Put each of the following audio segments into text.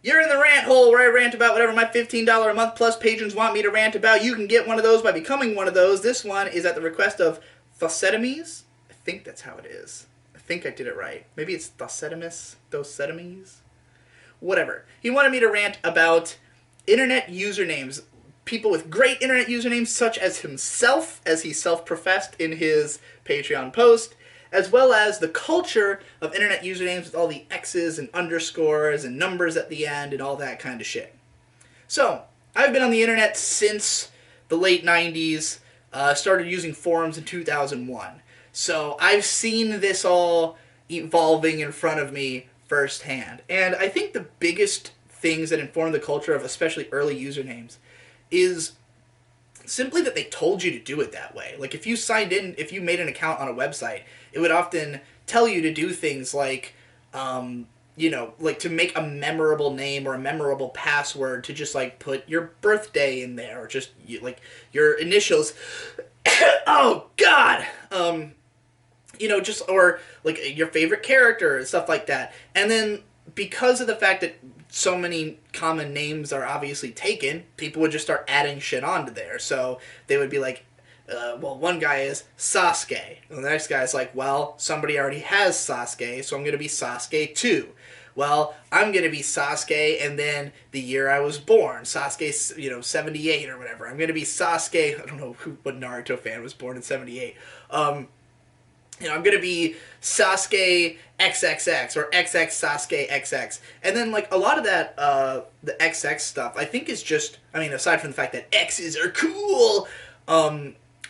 You're in the rant hole where I rant about whatever my $15 a month plus patrons want me to rant about. You can get one of those by becoming one of those. This one is at the request of Thosetimes. I think that's how it is. I think I did it right. Maybe it's Thosetimes? Whatever. He wanted me to rant about internet usernames. People with great internet usernames, such as himself, as he self-professed in his Patreon post, as well as the culture of internet usernames with all the X's and underscores and numbers at the end and all that kind of shit. So, I've been on the internet since the late 90s, started using forums in 2001. So, I've seen this all evolving in front of me firsthand. And I think the biggest things that inform the culture of especially early usernames is simply that they told you to do it that way. Like, if you signed in, if you made an account on a website, it would often tell you to do things like, like to make a memorable name or a memorable password, to just like put your birthday in there, or just like your initials. Oh God. Just, or like your favorite character and stuff like that. And then because of the fact that so many common names are obviously taken, people would just start adding shit onto there. So they would be like, one guy is Sasuke. And the next guy is like, well, somebody already has Sasuke, so I'm going to be Sasuke too. Well, I'm going to be Sasuke, and then the year I was born, Sasuke, 78 or whatever. I'm going to be Sasuke, I don't know what Naruto fan was born in 78. I'm going to be Sasuke XXX or XX Sasuke XX. And then, like, a lot of that, the XX stuff, I think is just, aside from the fact that X's are cool,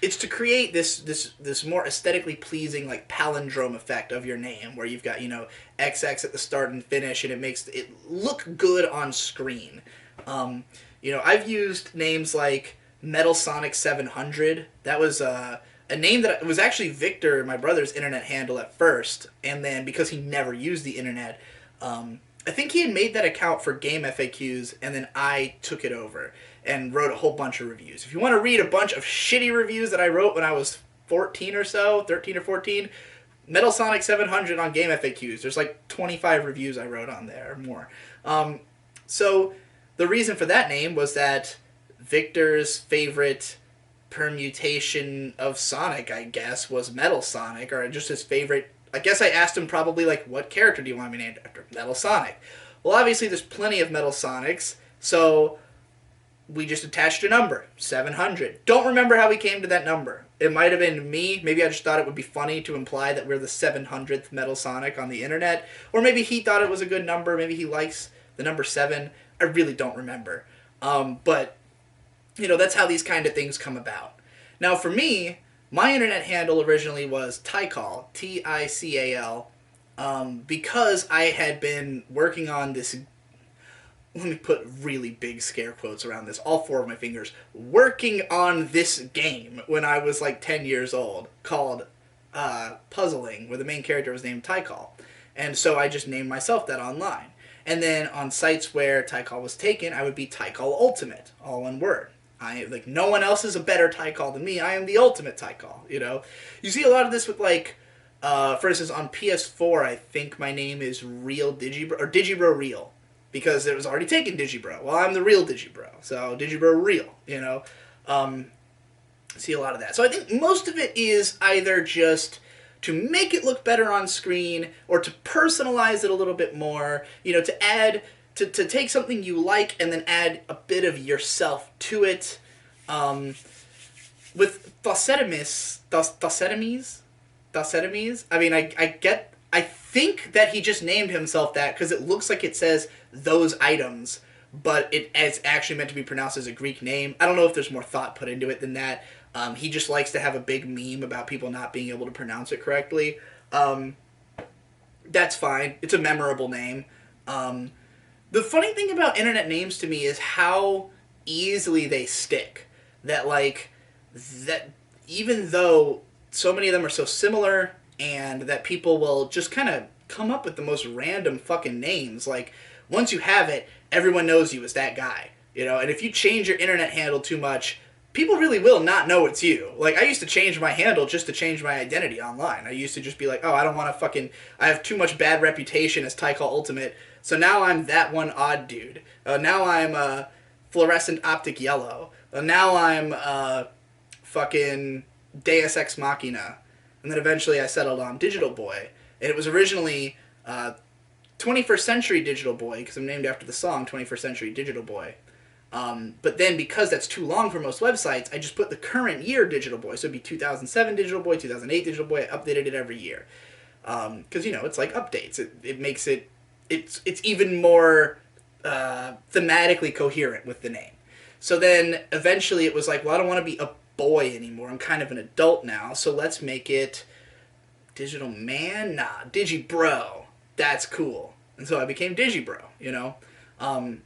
it's to create this more aesthetically pleasing, like, palindrome effect of your name, where you've got, XX at the start and finish, and it makes it look good on screen. I've used names like Metal Sonic 700. That was, a name that was actually Victor, my brother's internet handle at first, and then because he never used the internet, I think he had made that account for game FAQs, and then I took it over and wrote a whole bunch of reviews. If you want to read a bunch of shitty reviews that I wrote when I was 14 or so, 13 or 14, Metal Sonic 700 on game FAQs. There's like 25 reviews I wrote on there, or more. So the reason for that name was that Victor's favorite permutation of Sonic, I guess, was Metal Sonic, or just his favorite. I guess I asked him probably, like, what character do you want me named after? Metal Sonic. Well, obviously there's plenty of Metal Sonics, so we just attached a number, 700. Don't remember how we came to that number. It might have been me. Maybe I just thought it would be funny to imply that we're the 700th Metal Sonic on the internet. Or maybe he thought it was a good number. Maybe he likes the number 7. I really don't remember. But that's how these kind of things come about. Now, for me, my internet handle originally was Tical, Tical, because I had been working on this, let me put really big scare quotes around this, all 4 of my fingers, working on this game when I was like 10 years old, called Puzzling, where the main character was named Tical. And so I just named myself that online. And then on sites where Tical was taken, I would be Tical Ultimate, all one word. No one else is a better Tical than me. I am the ultimate Tical, You see a lot of this with, like, for instance, on PS4, I think my name is Real Digibro, or Digibro Real, because it was already taken Digibro. Well, I'm the real Digibro, so Digibro Real, See a lot of that. So I think most of it is either just to make it look better on screen, or to personalize it a little bit more, to add, to take something you like and then add a bit of yourself to it. With Thosetimes, I think that he just named himself that because it looks like it says those items, but it's actually meant to be pronounced as a Greek name. I don't know if there's more thought put into it than that. He just likes to have a big meme about people not being able to pronounce it correctly. That's fine. It's a memorable name. The funny thing about internet names to me is how easily they stick. That even though so many of them are so similar, and that people will just kind of come up with the most random fucking names, like, once you have it, everyone knows you as that guy. And if you change your internet handle too much, people really will not know it's you. Like, I used to change my handle just to change my identity online. I used to just be like, oh, I don't want to I have too much bad reputation as Tical Ultimate. So now I'm that one odd dude. Now I'm fluorescent optic yellow. Now I'm fucking Deus Ex Machina. And then eventually I settled on Digital Boy. And it was originally 21st Century Digital Boy, because I'm named after the song 21st Century Digital Boy. But then, because that's too long for most websites, I just put the current year Digital Boy. So it'd be 2007 Digital Boy, 2008 Digital Boy. I updated it every year. Because, it's like updates. It makes it's even more thematically coherent with the name. So then, eventually it was like, well, I don't want to be a boy anymore. I'm kind of an adult now, so let's make it Digital Man? Nah, Digibro. That's cool. And so I became Digibro, And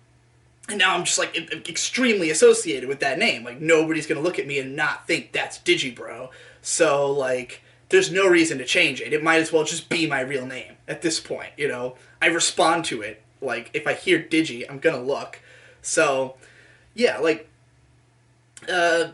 now I'm just, like, extremely associated with that name. Like, nobody's going to look at me and not think that's Digibro. So, like, there's no reason to change it. It might as well just be my real name at this point, I respond to it. Like, if I hear Digi, I'm going to look. So, yeah, like, I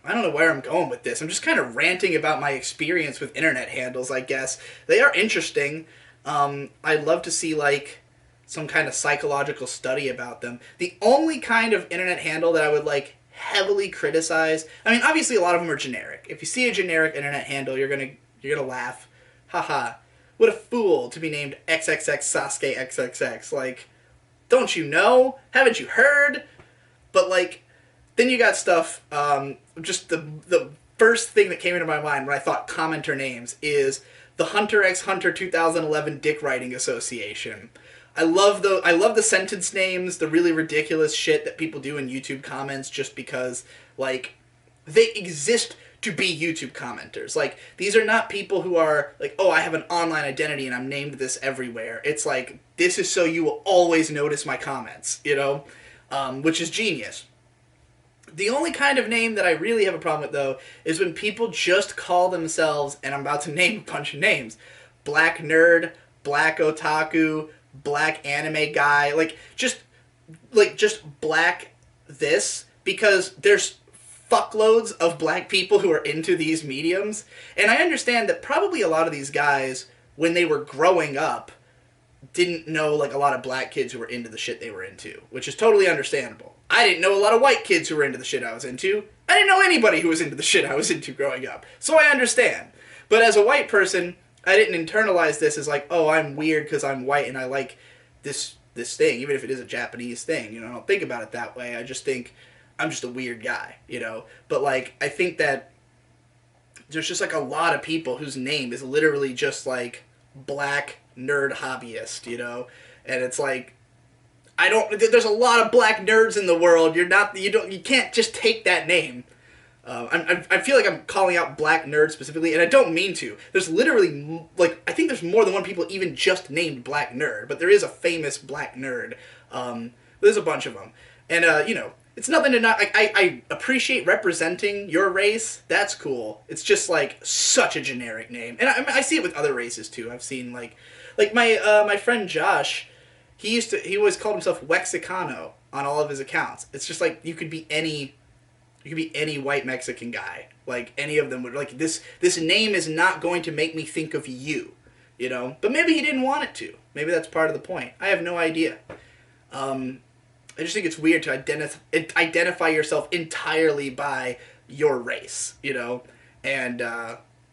don't know where I'm going with this. I'm just kind of ranting about my experience with internet handles, I guess. They are interesting. I'd love to see, like, some kind of psychological study about them. The only kind of internet handle that I would, like, heavily criticize... I mean, obviously a lot of them are generic. If you see a generic internet handle, you're gonna laugh. Haha. What a fool to be named XXX Sasuke XXX. Like, don't you know? Haven't you heard? But, like, then you got stuff, just the first thing that came into my mind when I thought commenter names is the Hunter x Hunter 2011 Dick Writing Association. I love the sentence names, the really ridiculous shit that people do in YouTube comments just because, like, they exist to be YouTube commenters. Like, these are not people who are like, oh, I have an online identity and I'm named this everywhere. It's like, this is so you will always notice my comments, which is genius. The only kind of name that I really have a problem with, though, is when people just call themselves, and I'm about to name a bunch of names, Black Nerd, Black Otaku, Black Anime Guy, just black this, because there's fuckloads of black people who are into these mediums, and I understand that probably a lot of these guys, when they were growing up, didn't know, like, a lot of black kids who were into the shit they were into, which is totally understandable. I didn't know a lot of white kids who were into the shit I was into. I didn't know anybody who was into the shit I was into growing up. So I understand. But as a white person, I didn't internalize this as like, oh, I'm weird because I'm white and I like this thing, even if it is a Japanese thing. I don't think about it that way. I just think I'm just a weird guy, But, like, I think that there's just, like, a lot of people whose name is literally just, like, black nerd hobbyist, And it's like, there's a lot of black nerds in the world. You can't just take that name. I feel like I'm calling out black nerds specifically, and I don't mean to. There's literally, like, I think there's more than one people even just named Black Nerd, but there is a famous black nerd. There's a bunch of them. And, it's nothing to not... I appreciate representing your race. That's cool. It's just, like, such a generic name. And I see it with other races, too. I've seen, like my friend Josh... He always called himself Wexicano on all of his accounts. It's just like you could be any white Mexican guy. Like, any of them would, like, this name is not going to make me think of you, But maybe he didn't want it to. Maybe that's part of the point. I have no idea. I just think it's weird to identify yourself entirely by your race, And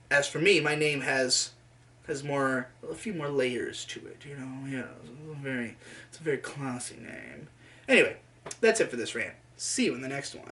as for me, my name has a few more layers to it, Yeah, it's a very classy name. Anyway, that's it for this rant. See you in the next one.